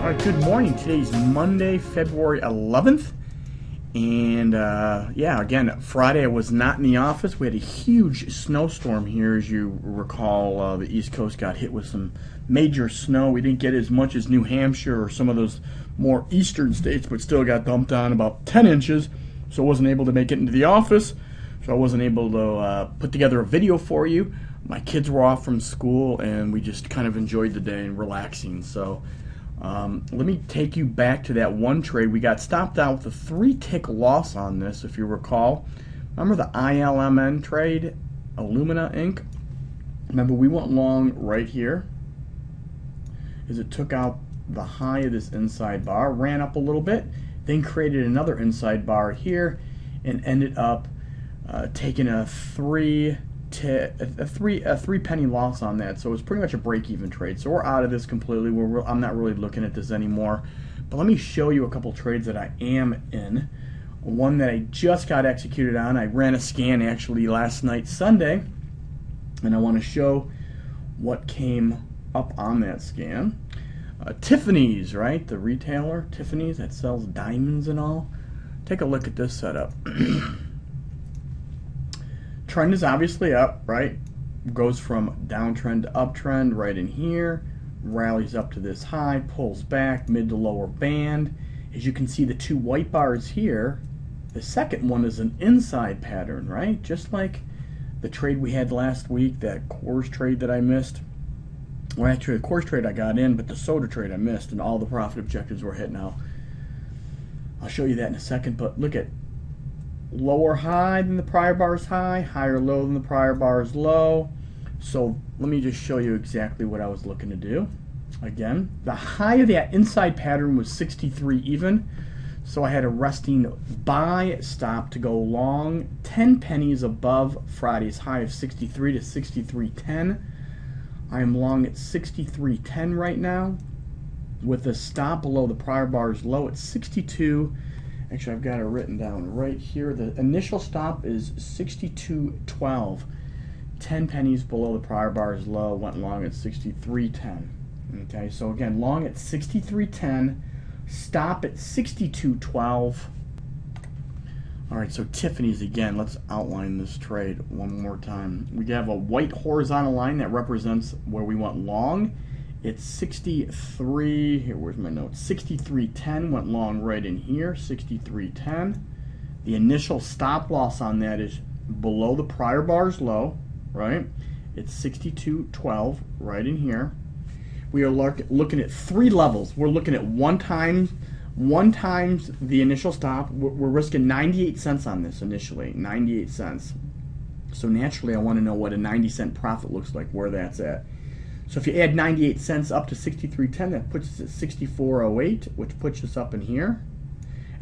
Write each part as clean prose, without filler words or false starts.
All right, good morning. Today's Monday, February 11th. And yeah, again, Friday I was not in the office. We had a huge snowstorm here. As you recall, the East Coast got hit with some major snow. We didn't get as much as New Hampshire or some of those more eastern states, but still got dumped on about 10 inches. So I wasn't able to make it into the office. So I wasn't able to put together a video for you. My kids were off from school, and we just kind of enjoyed the day and relaxing. So let me take you back to that one trade. We got stopped out with a 3-tick loss on this, if you recall. Remember the ILMN trade, Alumina Inc.? Remember, we went long right here as it took out the high of this inside bar, ran up a little bit, then created another inside bar here, and ended up taking a 3 penny loss on that. So it was pretty much a break-even trade. So we're out of this completely. I'm not really looking at this anymore. But let me show you a couple trades that I am in. One that I just got executed on. I ran a scan actually last night, Sunday, and I want to show what came up on that scan. Tiffany's, right? The retailer, Tiffany's, that sells diamonds and all. Take a look at this setup. Trend is obviously up, right? Goes from downtrend to uptrend right in here, rallies up to this high, pulls back, mid to lower band. As you can see, the two white bars here, the second one is an inside pattern, right? Just like the trade we had last week, that Coors trade that I missed. Well, actually, the Coors trade I got in, but the soda trade I missed, and all the profit objectives were hit now. I'll show you that in a second, but look at lower high than the prior bar's high, higher low than the prior bar's low. So let me just show you exactly what I was looking to do. Again, the high of that inside pattern was 63 even, so I had a resting buy stop to go long 10 pennies above Friday's high of 63 to 63.10. I am long at 63.10 right now with a stop below the prior bar's low at 62. Actually, I've got it written down right here. The initial stop is 62.12. 10 pennies below the prior bar's low, went long at 63.10. Okay, so again, long at 63.10, stop at 62.12. All right, so Tiffany's again. Let's outline this trade one more time. We have a white horizontal line that represents where we went long. It's 63, here, where's my note? 63.10, went long right in here, 63.10. The initial stop loss on that is below the prior bar's low, right? It's 62.12 right in here. We are looking at 3 levels. We're looking at one times the initial stop. We're risking 98 cents on this initially, 98 cents. So naturally I want to know what a 90-cent profit looks like, where that's at. So if you add 98 cents up to 63.10, that puts us at 64.08, which puts us up in here.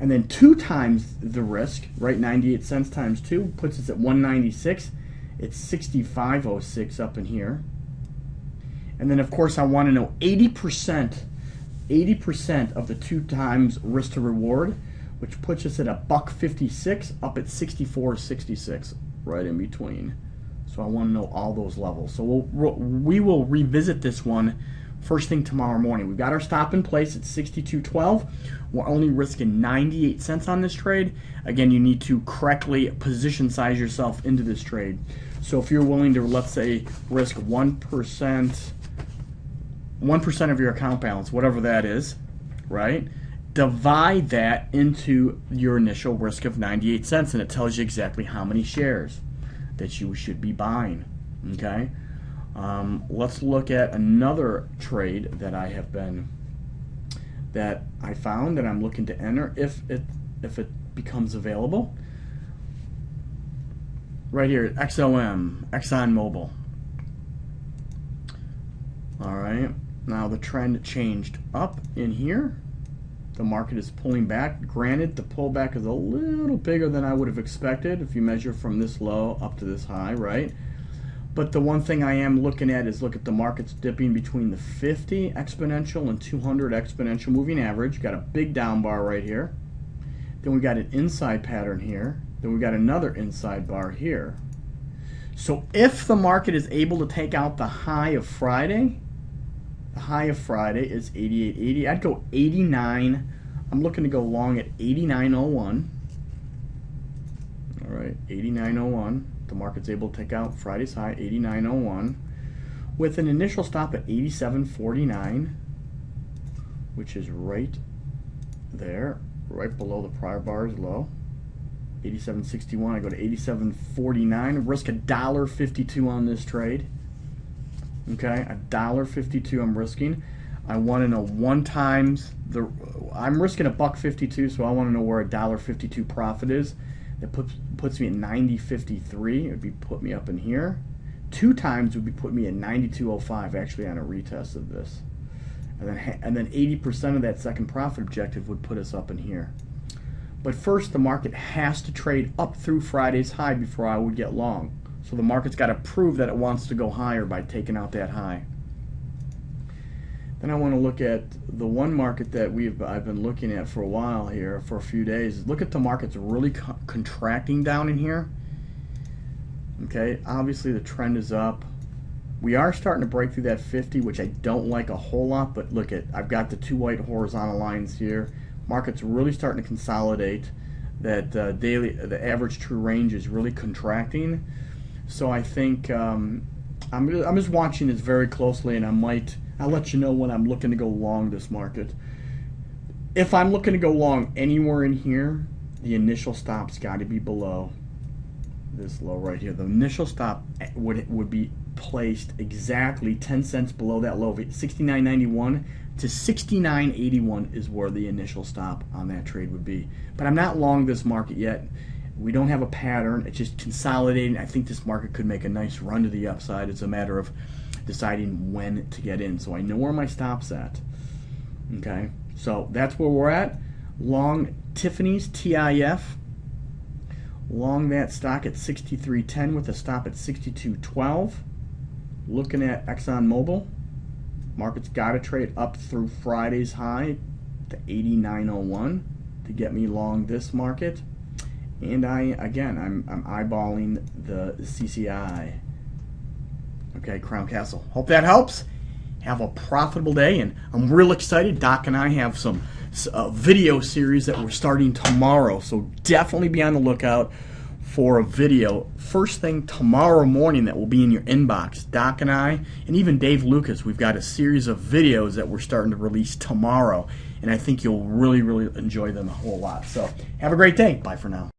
And then 2 times the risk, right? 98 cents times 2 puts us at 196. It's 65.06 up in here. And then of course I want to know 80% of the 2 times risk to reward, which puts us at $1.56 up at 64.66, right in between. So I want to know all those levels. So we will revisit this one first thing tomorrow morning. We've got our stop in place at 62.12. We're only risking 98 cents on this trade. Again, you need to correctly position size yourself into this trade. So if you're willing to, let's say, risk 1% of your account balance, whatever that is, right? Divide that into your initial risk of 98 cents, and it tells you exactly how many shares that you should be buying. Okay, let's look at another trade that I found that I'm looking to enter if it becomes available. Right here, XOM, ExxonMobil. All right, now the trend changed up in here. The market is pulling back. Granted, the pullback is a little bigger than I would have expected if you measure from this low up to this high, right? But the one thing I am looking at is look at the market's dipping between the 50 exponential and 200 exponential moving average. Got a big down bar right here. Then we got an inside pattern here. Then we got another inside bar here. So if the market is able to take out the high of Friday, The high of Friday is 88.80. I'd go 89. I'm looking to go long at 89.01. All right, 89.01. The market's able to take out Friday's high, 89.01, with an initial stop at 87.49, which is right there, right below the prior bar's low. 87.61. I go to 87.49. Risk $1.52 on this trade. Okay, $1.52 I'm risking. I want to know one times the. I'm risking $1.52, so I want to know where $1.52 profit is. That puts me at 90.53. It would be put me up in here. Two times would be put me at 92.05. Actually, on a retest of this, and then 80% of that second profit objective would put us up in here. But first, the market has to trade up through Friday's high before I would get long. So the market's got to prove that it wants to go higher by taking out that high. Then I want to look at the one market that I've been looking at for a while here, for a few days. Look at the market's really contracting down in here. Okay, obviously the trend is up. We are starting to break through that 50, which I don't like a whole lot, but look at, I've got the two white horizontal lines here. Market's really starting to consolidate. That the average true range is really contracting. So I think I'm just watching this very closely, and I'll let you know when I'm looking to go long this market. If I'm looking to go long anywhere in here, the initial stop's got to be below this low right here. The initial stop would be placed exactly 10 cents below that low. 69.91 to 69.81 is where the initial stop on that trade would be. But I'm not long this market yet. We don't have a pattern. It's just consolidating. I think this market could make a nice run to the upside. It's a matter of deciding when to get in. So I know where my stop's at. Okay, so that's where we're at. Long Tiffany's TIF. Long that stock at 63.10 with a stop at 62.12. Looking at ExxonMobil. Market's got to trade up through Friday's high to 89.01 to get me long this market. And I'm eyeballing the CCI. Okay, Crown Castle. Hope that helps. Have a profitable day, and I'm real excited. Doc and I have some video series that we're starting tomorrow, so definitely be on the lookout for a video first thing tomorrow morning that will be in your inbox. Doc and I, and even Dave Lucas, we've got a series of videos that we're starting to release tomorrow, and I think you'll really, really enjoy them a whole lot. So have a great day. Bye for now.